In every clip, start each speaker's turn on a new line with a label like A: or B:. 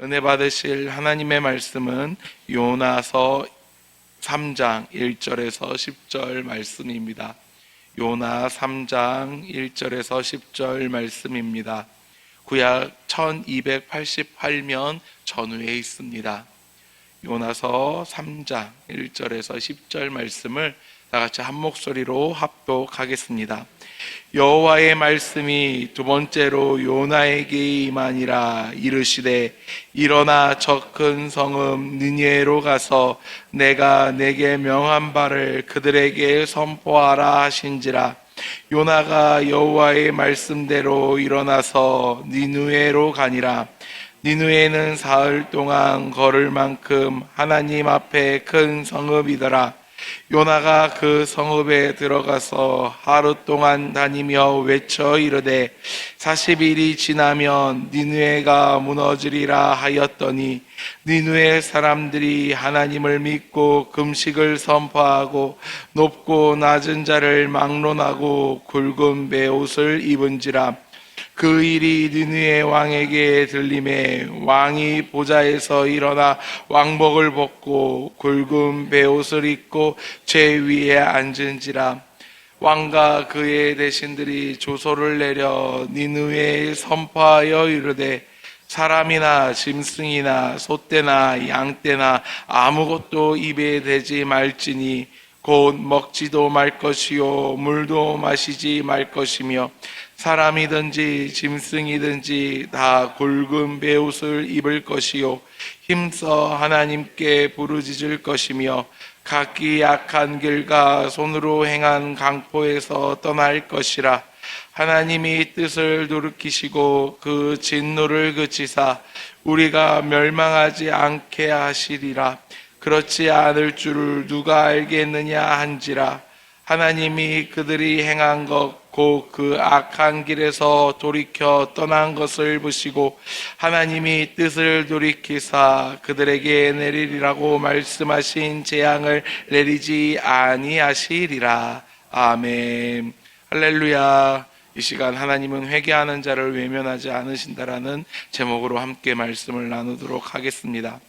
A: 은혜 받으실 하나님의 말씀은 요나서 3장 1절에서 10절 말씀입니다. 요나 3장 1절에서 10절 말씀입니다. 구약 1288년 전후에 있습니다. 요나서 3장 1절에서 10절 말씀을 다 같이 한 목소리로 합독하겠습니다. 여호와의 말씀이 두 번째로 요나에게 임하니라. 이르시되 일어나 저 큰 성읍 느니에로 가서 내가 내게 명한 바를 그들에게 선포하라 하신지라. 요나가 여호와의 말씀대로 일어나서 니느웨로 가니라. 니느웨는 사흘 동안 걸을 만큼 하나님 앞에 큰 성읍이더라. 요나가 그 성읍에 들어가서 하루 동안 다니며 외쳐 이르되 40일이 지나면 니느웨가 무너지리라 하였더니 니느웨 사람들이 하나님을 믿고 금식을 선포하고 높고 낮은 자를 막론하고 굵은 베옷을 입은지라. 그 일이 느느웨 왕에게 들림에 왕이 보좌에서 일어나 왕복을 벗고 굵은 베옷을 입고 제 위에 앉은지라. 왕과 그의 대신들이 조소를 내려 니느웨에 선포하여 이르되 사람이나 짐승이나 소떼나 양떼나 아무것도 입에 대지 말지니 곧 먹지도 말 것이요 물도 마시지 말 것이며 사람이든지 짐승이든지 다 굵은 베옷을 입을 것이요 힘써 하나님께 부르짖을 것이며 각기 약한 길과 손으로 행한 강포에서 떠날 것이라. 하나님이 뜻을 돌이키시고 그 진노를 그치사 우리가 멸망하지 않게 하시리라. 그렇지 않을 줄을 누가 알겠느냐 한지라. 하나님이 그들이 행한 것 곧 그 악한 길에서 돌이켜 떠난 것을 보시고 하나님이 뜻을 돌이키사 그들에게 내리리라고 말씀하신 재앙을 내리지 아니하시리라. 아멘. 할렐루야. 이 시간 하나님은 회개하는 자를 외면하지 않으신다라는 제목으로 함께 말씀을 나누도록 하겠습니다.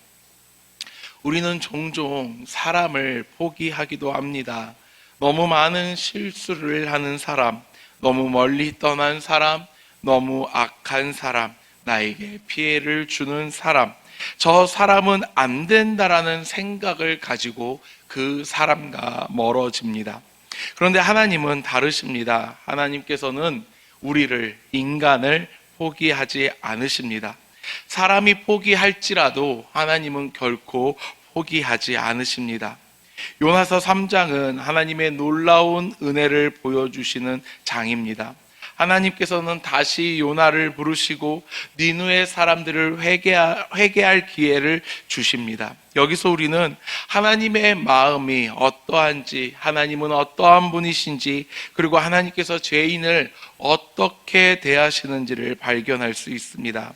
A: 우리는 종종 사람을 포기하기도 합니다. 너무 많은 실수를 하는 사람, 너무 멀리 떠난 사람, 너무 악한 사람, 나에게 피해를 주는 사람, 저 사람은 안 된다라는 생각을 가지고 그 사람과 멀어집니다. 그런데 하나님은 다르십니다. 하나님께서는 우리를, 인간을 포기하지 않으십니다. 사람이 포기할지라도 하나님은 결코 포기하지 않으십니다. 요나서 3장은 하나님의 놀라운 은혜를 보여주시는 장입니다. 하나님께서는 다시 요나를 부르시고 니느웨 사람들을 회개할 기회를 주십니다. 여기서 우리는 하나님의 마음이 어떠한지, 하나님은 어떠한 분이신지, 그리고 하나님께서 죄인을 어떻게 대하시는지를 발견할 수 있습니다.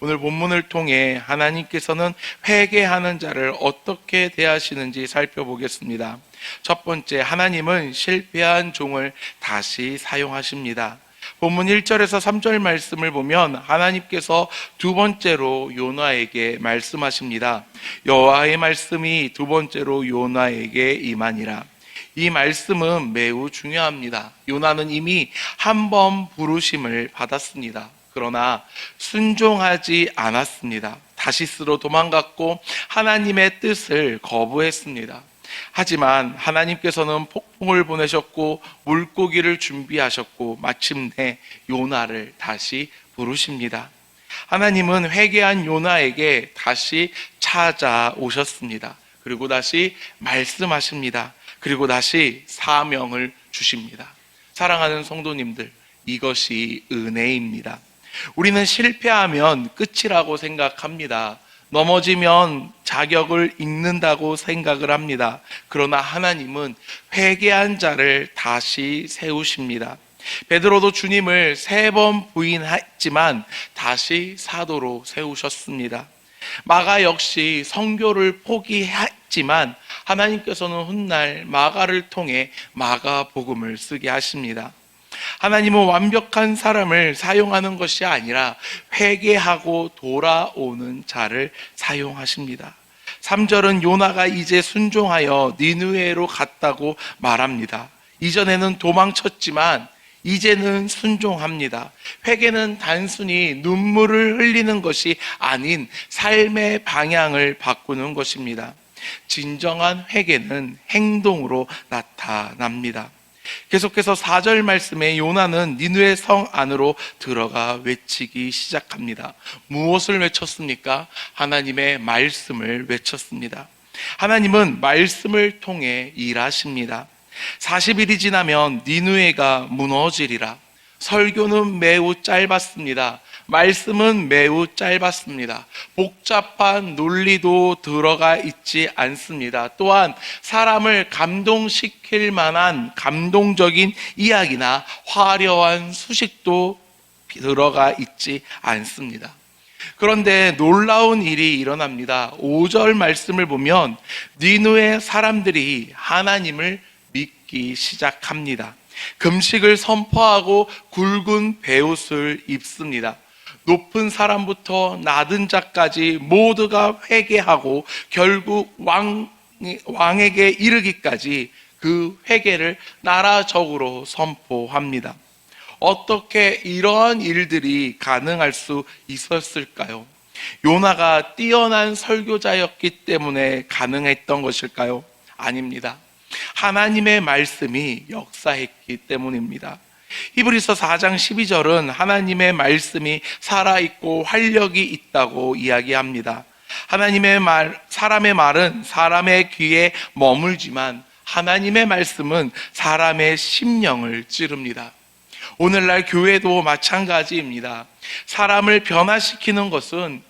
A: 오늘 본문을 통해 하나님께서는 회개하는 자를 어떻게 대하시는지 살펴보겠습니다. 첫 번째, 하나님은 실패한 종을 다시 사용하십니다. 본문 1절에서 3절 말씀을 보면 하나님께서 두 번째로 요나에게 말씀하십니다. 여호와의 말씀이 두 번째로 요나에게 임하니라. 이 말씀은 매우 중요합니다. 요나는 이미 한 번 부르심을 받았습니다. 그러나 순종하지 않았습니다. 다시스로 도망갔고 하나님의 뜻을 거부했습니다. 하지만 하나님께서는 폭풍을 보내셨고 물고기를 준비하셨고 마침내 요나를 다시 부르십니다. 하나님은 회개한 요나에게 다시 찾아오셨습니다. 그리고 다시 말씀하십니다. 그리고 다시 사명을 주십니다. 사랑하는 성도님들, 이것이 은혜입니다. 우리는 실패하면 끝이라고 생각합니다. 넘어지면 자격을 잃는다고 생각을 합니다. 그러나 하나님은 회개한 자를 다시 세우십니다. 베드로도 주님을 3번 부인했지만 다시 사도로 세우셨습니다. 마가 역시 선교를 포기했지만 하나님께서는 훗날 마가를 통해 마가복음을 쓰게 하십니다. 하나님은 완벽한 사람을 사용하는 것이 아니라 회개하고 돌아오는 자를 사용하십니다. 3절은 요나가 이제 순종하여 니느웨로 갔다고 말합니다. 이전에는 도망쳤지만 이제는 순종합니다. 회개는 단순히 눈물을 흘리는 것이 아닌 삶의 방향을 바꾸는 것입니다. 진정한 회개는 행동으로 나타납니다. 계속해서 4절 말씀에 요나는 니느웨 성 안으로 들어가 외치기 시작합니다. 무엇을 외쳤습니까? 하나님의 말씀을 외쳤습니다. 하나님은 말씀을 통해 일하십니다. 40일이 지나면 니느웨가 무너지리라. 설교는 매우 짧았습니다. 말씀은 매우 짧았습니다. 복잡한 논리도 들어가 있지 않습니다. 또한 사람을 감동시킬 만한 감동적인 이야기나 화려한 수식도 들어가 있지 않습니다. 그런데 놀라운 일이 일어납니다. 5절 말씀을 보면 니느웨 사람들이 하나님을 믿기 시작합니다. 금식을 선포하고 굵은 베옷을 입습니다. 높은 사람부터 낮은 자까지 모두가 회개하고 결국 왕에게 이르기까지 그 회개를 나라적으로 선포합니다. 어떻게 이러한 일들이 가능할 수 있었을까요? 요나가 뛰어난 설교자였기 때문에 가능했던 것일까요? 아닙니다. 하나님의 말씀이 역사했기 때문입니다. 히브리서 4장 12절은 하나님의 말씀이 살아있고 활력이 있다고 이야기합니다. 하나님의 말, 사람의 말은 사람의 귀에 머물지만 하나님의 말씀은 사람의 심령을 찌릅니다. 오늘날 교회도 마찬가지입니다. 사람을 변화시키는 것은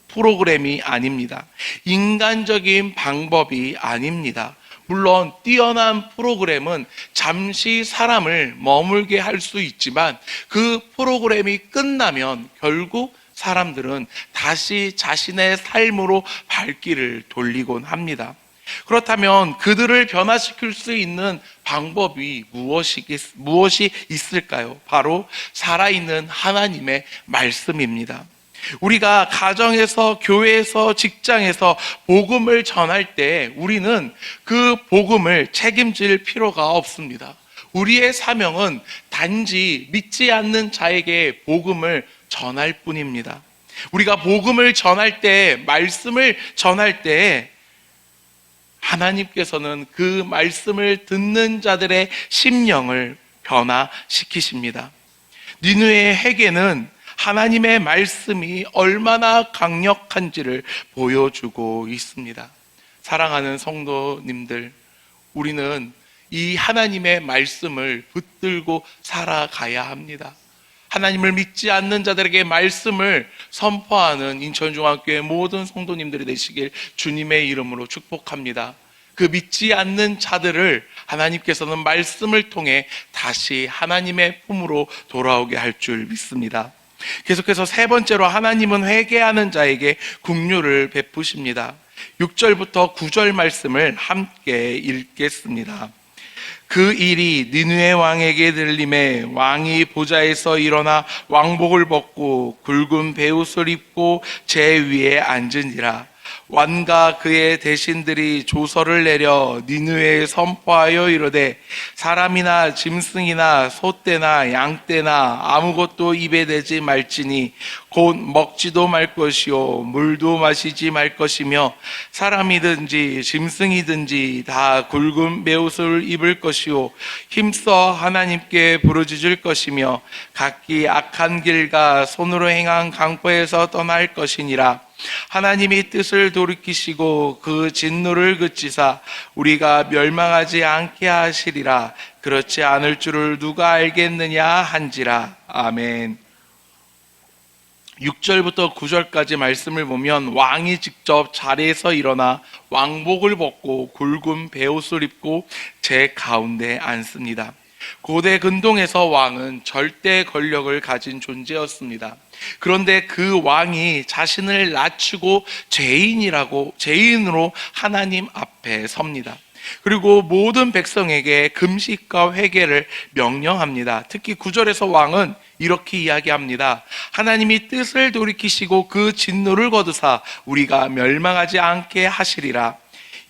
A: 프로그램이 아닙니다. 인간적인 방법이 아닙니다. 물론 뛰어난 프로그램은 잠시 사람을 머물게 할 수 있지만 그 프로그램이 끝나면 결국 사람들은 다시 자신의 삶으로 발길을 돌리곤 합니다. 그렇다면 그들을 변화시킬 수 있는 방법이 무엇이 있을까요? 바로 살아있는 하나님의 말씀입니다. 우리가 가정에서, 교회에서, 직장에서 복음을 전할 때 우리는 그 복음을 책임질 필요가 없습니다. 우리의 사명은 단지 믿지 않는 자에게 복음을 전할 뿐입니다. 우리가 복음을 전할 때, 말씀을 전할 때 하나님께서는 그 말씀을 듣는 자들의 심령을 변화시키십니다. 니느웨의 회개는 하나님의 말씀이 얼마나 강력한지를 보여주고 있습니다. 사랑하는 성도님들, 우리는 이 하나님의 말씀을 붙들고 살아가야 합니다. 하나님을 믿지 않는 자들에게 말씀을 선포하는 인천중앙교회 모든 성도님들이 되시길 주님의 이름으로 축복합니다. 그 믿지 않는 자들을 하나님께서는 말씀을 통해 다시 하나님의 품으로 돌아오게 할 줄 믿습니다. 계속해서 세 번째로 하나님은 회개하는 자에게 긍휼을 베푸십니다. 6절부터 9절 말씀을 함께 읽겠습니다. 그 일이 니느웨 왕에게 들림에 왕이 보좌에서 일어나 왕복을 벗고 굵은 베옷을 입고 제 위에 앉으니라. 왕과 그의 대신들이 조서를 내려 니느웨에 선포하여 이르되 사람이나 짐승이나 소떼나 양떼나 아무것도 입에 대지 말지니 곧 먹지도 말 것이요 물도 마시지 말 것이며 사람이든지 짐승이든지 다 굵은 베옷을 입을 것이요 힘써 하나님께 부르짖을 것이며 각기 악한 길과 손으로 행한 강포에서 떠날 것이니라. 하나님이 뜻을 돌이키시고 그 진노를 그치사 우리가 멸망하지 않게 하시리라. 그렇지 않을 줄을 누가 알겠느냐 한지라. 아멘. 6절부터 9절까지 말씀을 보면 왕이 직접 자리에서 일어나 왕복을 벗고 굵은 베옷을 입고 제 가운데 앉습니다. 고대 근동에서 왕은 절대 권력을 가진 존재였습니다. 그런데 그 왕이 자신을 낮추고 죄인으로 하나님 앞에 섭니다. 그리고 모든 백성에게 금식과 회개를 명령합니다. 특히 9절에서 왕은 이렇게 이야기합니다. 하나님이 뜻을 돌이키시고 그 진노를 거두사 우리가 멸망하지 않게 하시리라.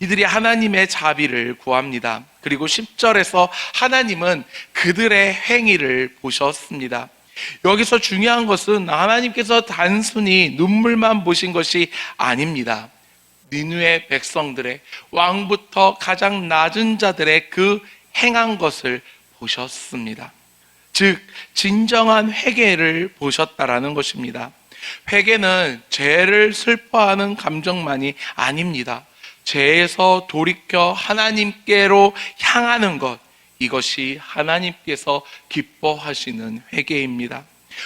A: 이들이 하나님의 자비를 구합니다. 그리고 10절에서 하나님은 그들의 행위를 보셨습니다. 여기서 중요한 것은 하나님께서 단순히 눈물만 보신 것이 아닙니다. 니느웨 백성들의, 왕부터 가장 낮은 자들의 그 행한 것을 보셨습니다. 즉 진정한 회개를 보셨다라는 것입니다. 회개는 죄를 슬퍼하는 감정만이 아닙니다. 죄에서 돌이켜 하나님께로 향하는 것, 이것이 하나님께서 기뻐하시는 회개입니다.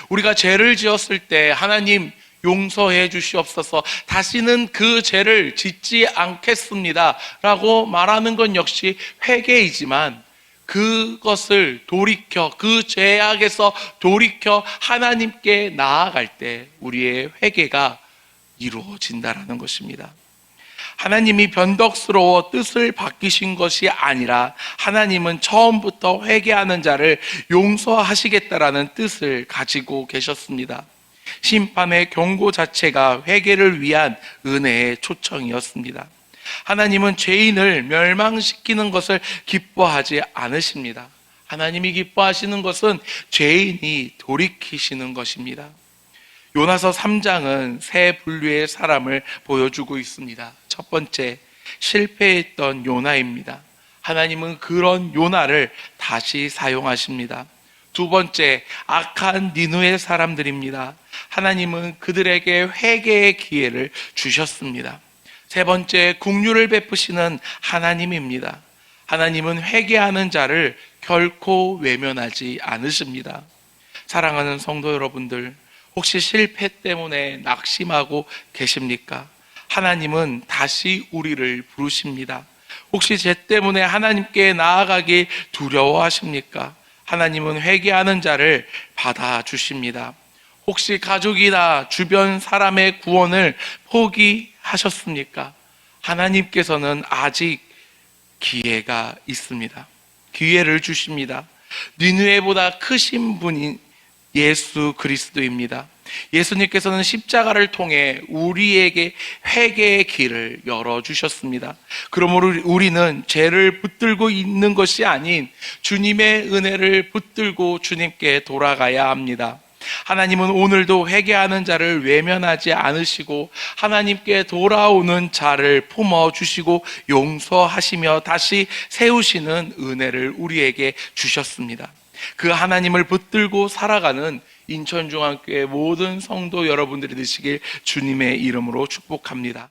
A: 우리가 죄를 지었을 때 하나님 용서해 주시옵소서, 다시는 그 죄를 짓지 않겠습니다 라고 말하는 건 역시 회개이지만, 그것을 돌이켜, 그 죄악에서 돌이켜 하나님께 나아갈 때 우리의 회개가 이루어진다라는 것입니다. 하나님이 변덕스러워 뜻을 바뀌신 것이 아니라 하나님은 처음부터 회개하는 자를 용서하시겠다라는 뜻을 가지고 계셨습니다. 심판의 경고 자체가 회개를 위한 은혜의 초청이었습니다. 하나님은 죄인을 멸망시키는 것을 기뻐하지 않으십니다. 하나님이 기뻐하시는 것은 죄인이 돌이키시는 것입니다. 요나서 3장은 세 분류의 사람을 보여주고 있습니다. 첫 번째, 실패했던 요나입니다. 하나님은 그런 요나를 다시 사용하십니다. 두 번째, 악한 니느웨 사람들입니다. 하나님은 그들에게 회개의 기회를 주셨습니다. 세 번째, 긍휼을 베푸시는 하나님입니다. 하나님은 회개하는 자를 결코 외면하지 않으십니다. 사랑하는 성도 여러분들, 혹시 실패 때문에 낙심하고 계십니까? 하나님은 다시 우리를 부르십니다. 혹시 죄 때문에 하나님께 나아가기 두려워하십니까? 하나님은 회개하는 자를 받아주십니다. 혹시 가족이나 주변 사람의 구원을 포기하셨습니까? 하나님께서는 아직 기회가 있습니다. 기회를 주십니다. 니느웨보다 크신 분인 예수 그리스도입니다. 예수님께서는 십자가를 통해 우리에게 회개의 길을 열어주셨습니다. 그러므로 우리는 죄를 붙들고 있는 것이 아닌 주님의 은혜를 붙들고 주님께 돌아가야 합니다. 하나님은 오늘도 회개하는 자를 외면하지 않으시고 하나님께 돌아오는 자를 품어주시고 용서하시며 다시 세우시는 은혜를 우리에게 주셨습니다. 그 하나님을 붙들고 살아가는 인천중앙교회 모든 성도 여러분들이 되시길 주님의 이름으로 축복합니다.